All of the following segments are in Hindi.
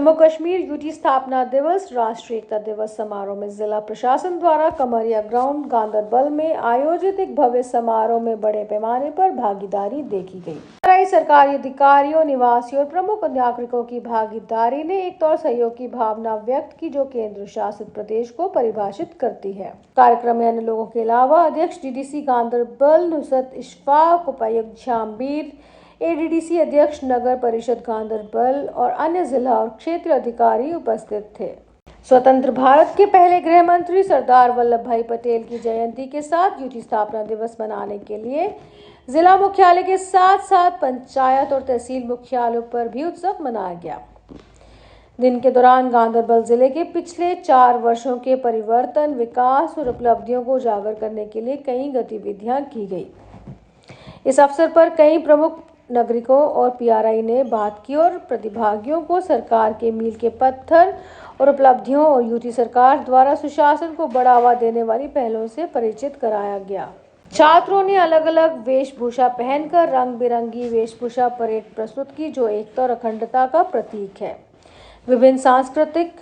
जम्मू कश्मीर यूटी स्थापना दिवस राष्ट्रीय एकता दिवस समारोह में जिला प्रशासन द्वारा कमरिया ग्राउंड गांदरबल में आयोजित एक भव्य समारोह में बड़े पैमाने पर भागीदारी देखी गई। सरकारी अधिकारियों, निवासियों और प्रमुख नागरिकों की भागीदारी ने एकता और सहयोग की भावना व्यक्त की, जो केंद्र शासित प्रदेश को परिभाषित करती है। कार्यक्रम में अन्य लोगों के अलावा अध्यक्ष डीडीसी गांदरबल नुसरत इशफाक, उपायुक्त झामबीर, एडीडीसी अध्यक्ष नगर परिषद गांदरबल और अन्य जिला और क्षेत्रीय अधिकारी उपस्थित थे। स्वतंत्र भारत के पहले गृह मंत्री सरदार वल्लभ भाई पटेल की जयंती के साथ यूटी स्थापना दिवस मनाने के लिए जिला मुख्यालय के साथ साथ पंचायत और तहसील मुख्यालयों पर भी उत्सव मनाया गया। दिन के दौरान गांदरबल जिले के पिछले 4 वर्षों के परिवर्तन, विकास और उपलब्धियों को उजागर करने के लिए कई गतिविधियां की गई। इस अवसर पर कई प्रमुख नागरिकों और पीआरआई ने बात की और प्रतिभागियों को सरकार के मील के पत्थर और उपलब्धियों और यूटी सरकार द्वारा सुशासन को बढ़ावा देने वाली पहलों से परिचित कराया गया। छात्रों ने अलग अलग वेशभूषा पहनकर रंग बिरंगी वेशभूषा परेड प्रस्तुत की, जो एकता और अखंडता का प्रतीक है। विभिन्न सांस्कृतिक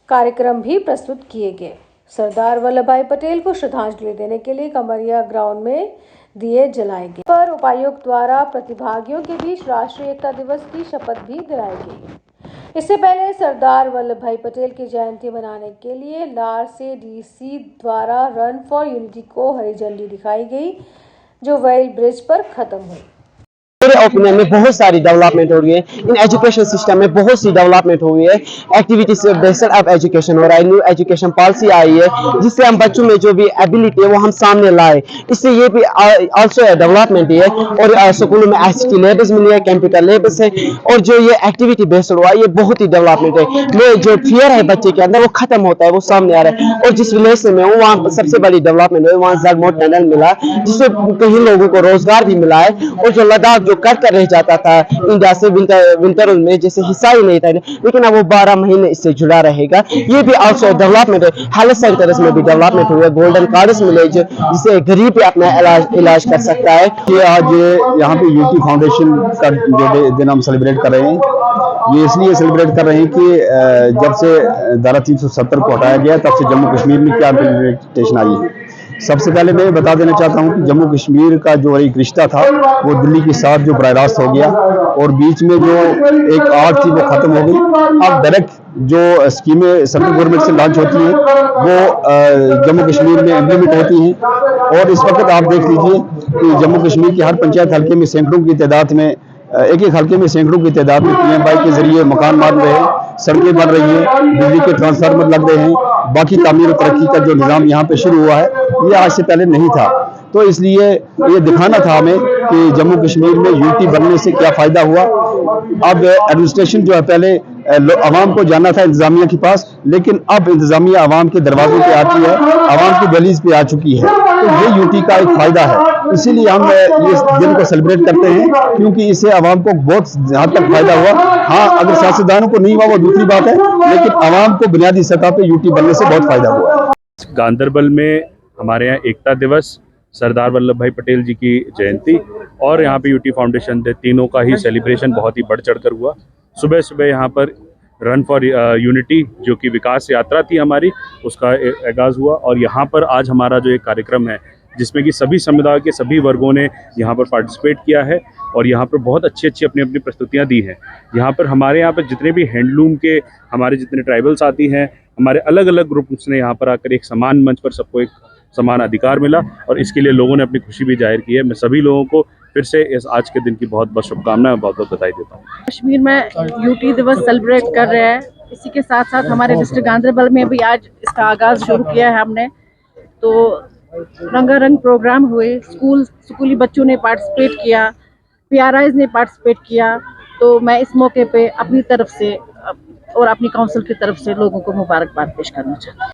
कार्यक्रम भी प्रस्तुत किए गए। सरदार वल्लभ भाई पटेल को श्रद्धांजलि देने के लिए कमरिया ग्राउंड में दिए जलाए गए। पर उपायुक्त द्वारा प्रतिभागियों के बीच राष्ट्रीय एकता दिवस की शपथ भी दिलाई गई। इससे पहले सरदार वल्लभ भाई पटेल की जयंती मनाने के लिए लार से डीसी द्वारा रन फॉर यूनिटी को हरी झंडी दिखाई गई, जो वेल ब्रिज पर खत्म हुई। मेरे ओपिनियन में बहुत सारी डेवलपमेंट हो रही है। इन एजुकेशन सिस्टम में बहुत सी डेवलपमेंट हो रही है। एक्टिविटीज बेस्ड अब एजुकेशन हो रहा है। न्यू एजुकेशन पॉलिसी आई है, जिससे हम बच्चों में जो भी एबिलिटी है वो हम सामने लाए। इससे ये भी आल्सो डेवलपमेंट है। और स्कूलों में ICT लैब्स मिली है, कंप्यूटर लैब्स है, और जो ये एक्टिविटी बेस्ड हुआ ये बहुत ही डेवलपमेंट है। में जो फियर है बच्चे के अंदर वो खत्म होता है, वो सामने आ रहा है। और जिस विलेज से मैं हूँ वहाँ सबसे बड़ी डेवलपमेंट है, वहाँ जगमोट टनल मिला, जिससे कई लोगों को रोजगार भी मिला है। और जो लद्दाख कट कर रह जाता था इंडिया से विंटर में, जैसे हिस्सा ही नहीं था, लेकिन अब वो 12 महीने इससे जुड़ा रहेगा। ये भी आल्सो डेवलपमेंट है। हेल्थ सेंटर्स में भी डेवलपमेंट हुआ है। गोल्डन कार्ड्स मिले जिससे गरीब भी अपना इलाज कर सकता है। ये आज यहाँ पे यूटी फाउंडेशन का जो दिन हम सेलिब्रेट कर रहे हैं, ये इसलिए सेलिब्रेट कर रहे हैं कि जब से धारा 370 को हटाया गया तब से जम्मू कश्मीर में क्या इम्प्लीमेंटेशन आई है। सबसे पहले मैं बता देना चाहता हूं कि जम्मू कश्मीर का जो एक रिश्ता था वो दिल्ली के साथ जो बराह रास्त हो गया, और बीच में जो एक आर्ट थी वो खत्म हो गई। अब डायरेक्ट जो स्कीमें सेंट्रल गवर्नमेंट से लॉन्च होती हैं वो जम्मू कश्मीर में इम्प्लीमेंट होती हैं। और इस वक्त आप देख लीजिए कि जम्मू कश्मीर के हर पंचायत हल्के में सैकड़ों की तादाद में, एक हल्के में सैकड़ों की तादाद में PMY के जरिए मकान बन रहे हैं, सड़कें बन रही हैं, बिजली के ट्रांसफार्मर लग रहे हैं। बाकी तामीर और तरक्की का जो निज़ाम यहाँ पे शुरू हुआ है ये आज से पहले नहीं था। तो इसलिए ये दिखाना था हमें कि जम्मू कश्मीर में यूटी बनने से क्या फ़ायदा हुआ। अब एडमिनिस्ट्रेशन जो है, पहले आवाम को जाना था इंतजामिया के पास, लेकिन अब इंतजामिया आवाम के दरवाजों पे आती है, आवाम की गलीज पे आ चुकी है। तो ये यूटी का एक फ़ायदा है। इसीलिए हम इस दिन को सेलिब्रेट करते हैं, क्योंकि इससे आवाम को बहुत हद तक फायदा हुआ। हाँ, अगर सियासतदानों को नहीं हुआ वो दूसरी बात है, लेकिन आवाम को बुनियादी सतह पे यूटी बनने से बहुत फायदा हुआ है। गांदरबल में हमारे यहाँ एकता दिवस, सरदार वल्लभ भाई पटेल जी की जयंती और यहाँ पे यूटी फाउंडेशन डे, तीनों का ही सेलिब्रेशन बहुत ही बढ़ चढ़कर हुआ। सुबह सुबह यहाँ पर रन फॉर यूनिटी जो कि विकास यात्रा थी हमारी, उसका आगाज़ हुआ। और यहाँ पर आज हमारा जो एक कार्यक्रम है जिसमें कि सभी समुदाय के सभी वर्गों ने यहाँ पर पार्टिसिपेट किया है और यहाँ पर बहुत अच्छी अच्छी अपनी अपनी प्रस्तुतियाँ दी हैं। यहाँ पर हमारे यहाँ पर जितने भी हैंडलूम के हमारे जितने ट्राइबल्स आती हैं, हमारे अलग अलग ग्रुप्स ने यहाँ पर आकर एक समान मंच पर सबको एक समान अधिकार मिला, और इसके लिए लोगों ने अपनी खुशी भी जाहिर की है। मैं सभी लोगों को फिर से इस आज के दिन की बहुत बहुत शुभकामनाएं, बहुत बहुत बधाई देता हूँ। कश्मीर में यूटी दिवस सेलिब्रेट कर रहे हैं। इसी के साथ साथ हमारे डिस्ट्रिक्ट गांदरबल में भी आज इसका आगाज़ शुरू किया है हमने। तो रंगारंग प्रोग्राम हुए, स्कूली बच्चों ने पार्टिसिपेट किया, PRIs ने पार्टिसिपेट किया। तो मैं इस मौके पे अपनी तरफ से और अपनी काउंसिल की तरफ से लोगों को मुबारकबाद पेश करना चाहती हूँ।